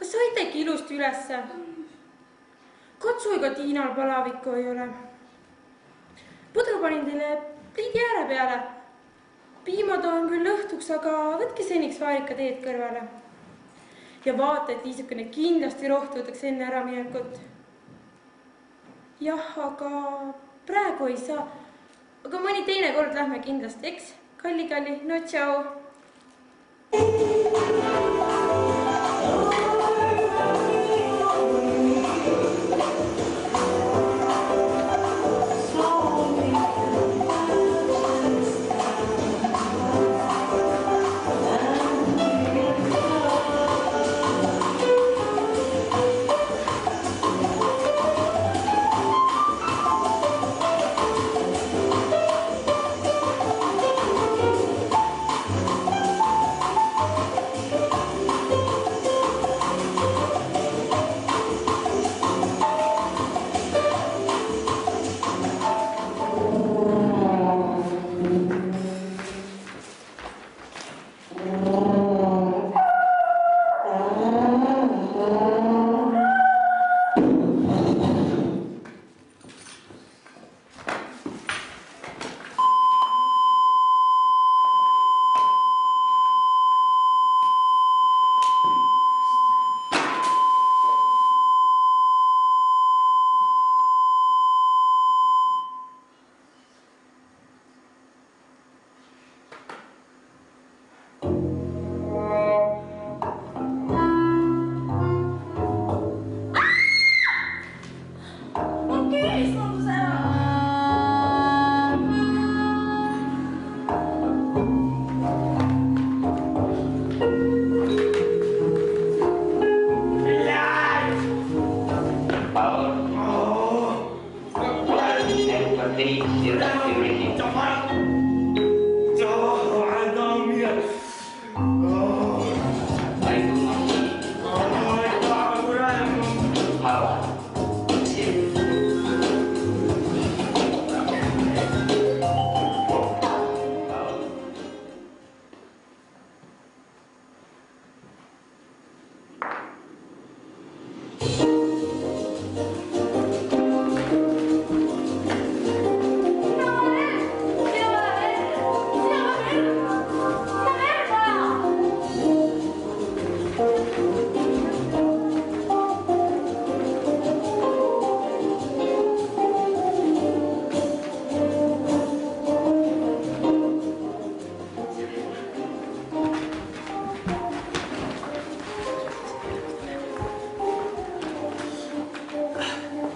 Kas saitegi ilusti ülesse? Katsu ega Tiinal palavikku ei ole. Pudru panin teile pliidi ääre peale. Piimad on küll õhtuks, aga võtke seniks vaarika teed kõrvale. Ja vaata, et niisugune kindlasti rohtu võtaks enne ära minekut. Jah, aga praegu ei saa. Aga mõni teine kord lähme kindlasti, eks? Kalli, no tšau!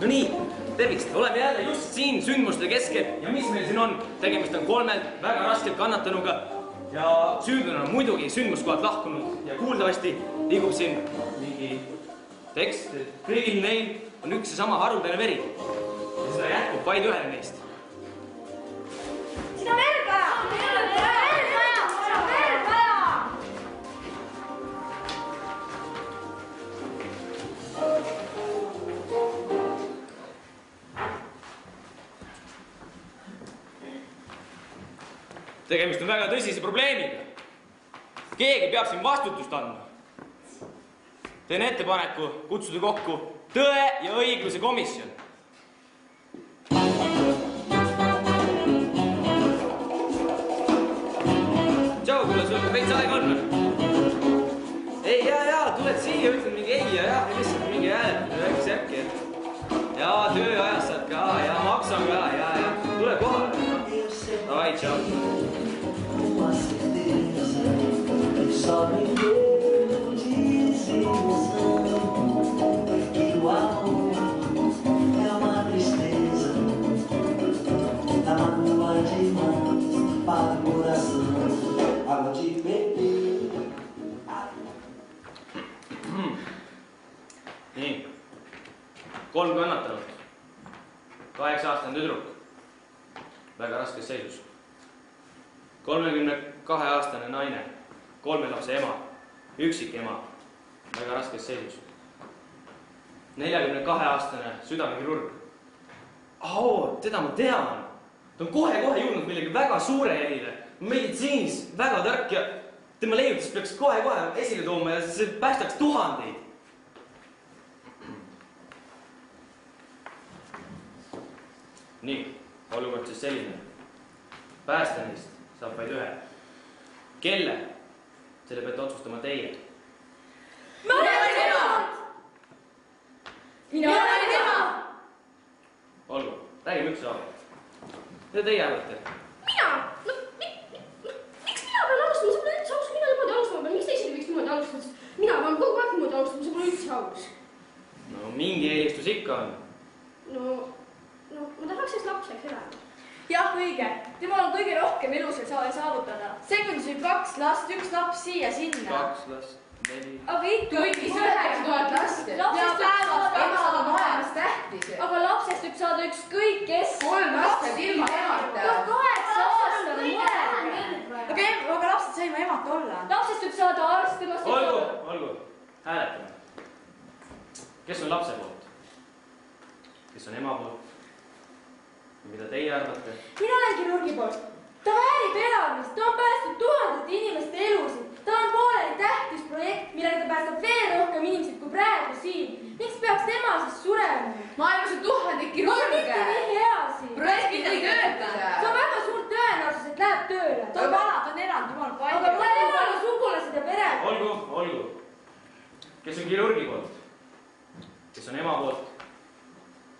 No nii, tervist, oleme jälle just siin sündmuste keskel ja mis meil siin on? Tegemist on 3 väga raskelt kannatanuga ja süüdlane on muidugi sündmuskohalt lahkunud ja kuuldavasti liigub siin mingi tekst, et kõigil neil on üks ja sama haruldane veri ja seda jätkub vaid ühele neist. Sina verd vaja! Tegemist on väga tõsise probleemiga. Keegi peab siin vastutust andma. Teen ettepaneku kutsuda kokku tõe ja õigluse komisjon. Tšau, kuule, sul veits aega on. Ei, jaa, tuled siia, ütled mingi ei ja jah, lihtsalt mingi hääletamine väikse äkki. Jaa, tööajast saad ka ja maksan ka, jaa, tule kohale. Davai, tšau. Uma certeza só me deu desilusão que o amor é uma tristeza, água demais para o coração, água de beber. Nii, 3 kannatanud, 8-aastane tüdruk, väga raskes seisus. 32-aastane naine, 3 lapse ema, üksik ema, väga raskes seisus. 42-aastane südamekirurg. Teda ma tean. Ta on kohe jõudnud millegi väga suure helile. Meditsiinis väga tark ja tema leiutis peaks kohe esile tooma ja see päästaks tuhandeid. Nii, olukord siis selline. Päästa neist saab vaid ühe. Kelle? Selle peate otsustama teie. Ma olen temad! Mina olen temad! Olgu, räägime ükshaaval. Mida teie arvate? Mina? Miks mina pean alustama? See pole üldse aus, mina niimoodi alustama pean. Miks teised võiks niimoodi alustada? Mina pean kogu aeg niimoodi alustama, see pole üldse aus. No mingi eelistus ikka on. No, ma tahaks eest lapseks elada. Jah, õige. Temal on kõige rohkem elus veel saavutada. Sekundis võib 2 last, 1 laps siia-sinna. 2 last, 4. Aga ikka Kõigis 9000 last. Ja päevast emad on olemas tähtis. Aga lapsest võib saada ükskõik kes. 3 lasted ilma emata. 8-aastane mure. Aga lapsed sai ilma emata olla. Lapsest võib saada arst, temast võib saada. Olgu. Hääletame. Kes on lapse poolt? Kes on ema poolt? Mida teie arvate? Mina olen kirurgi poolt. Ta väärib elamist, ta on päästnud tuhandete inimeste elusid. Ta on pooleli tähtis projekt, millega ta päästab veel rohkem inimesed kui praegu siin. Miks peaks tema siis surema? Maailmas on tuhandeid kirurge. Mitte nii hea siin. Projektid ei tööta. See on väga suur tõenäosus, et läheb tööle. Ta on vana, ta on erand, jumal palju. Aga mul on emale sugulased ja pered. Olgu. Kes on kirurgi poolt? Kes on ema poolt?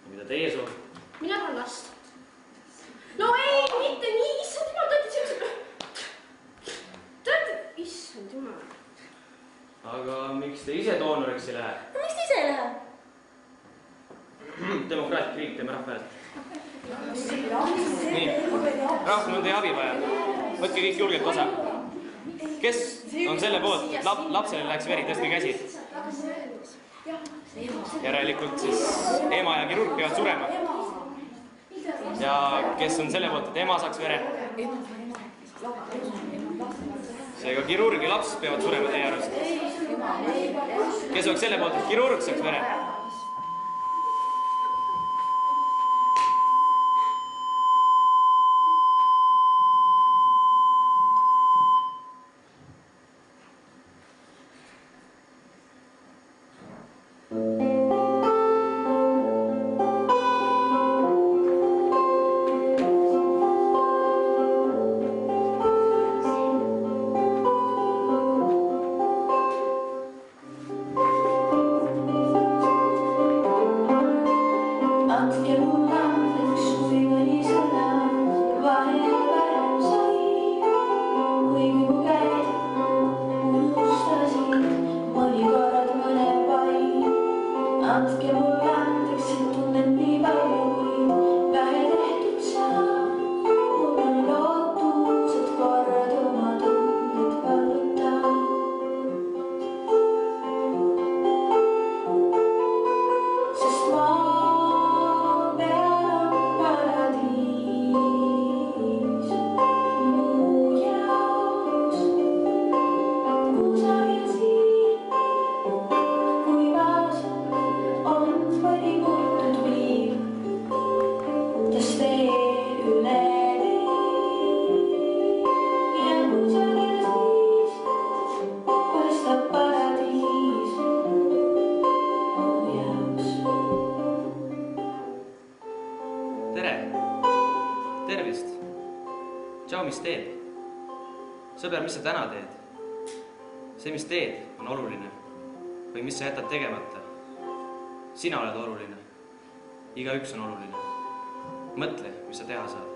Ja mida teie soovite? Mina tahan last. No ei, mitte nii, issand jumal, ta ütles sellised... Issand jumal. Aga miks te ise doonoriks ei lähe? No miks te ise ei lähe? Demokraatlik riik, teeme rahvahääletuse. Nii, rahval on teie abi vaja. Võtke kõik julgelt osa. Kes on selle poolt, et lapsele läheks veri, tõstke käsi? Järelikult siis ema ja kirurg peavad surema. Ja kes on selle poolt, et ema saaks vere? Seega kirurg ja laps peavad surema teie arvast. Kes oleks selle poolt, et kirurg saaks vere? Andke mulle andeks, et tunnen mis teed. Sõber, mis sa täna teed? See, mis teed, on oluline. Või mis sa jätad tegemata. Sina oled oluline. Igaüks on oluline. Mõtle, mis sa teha saad.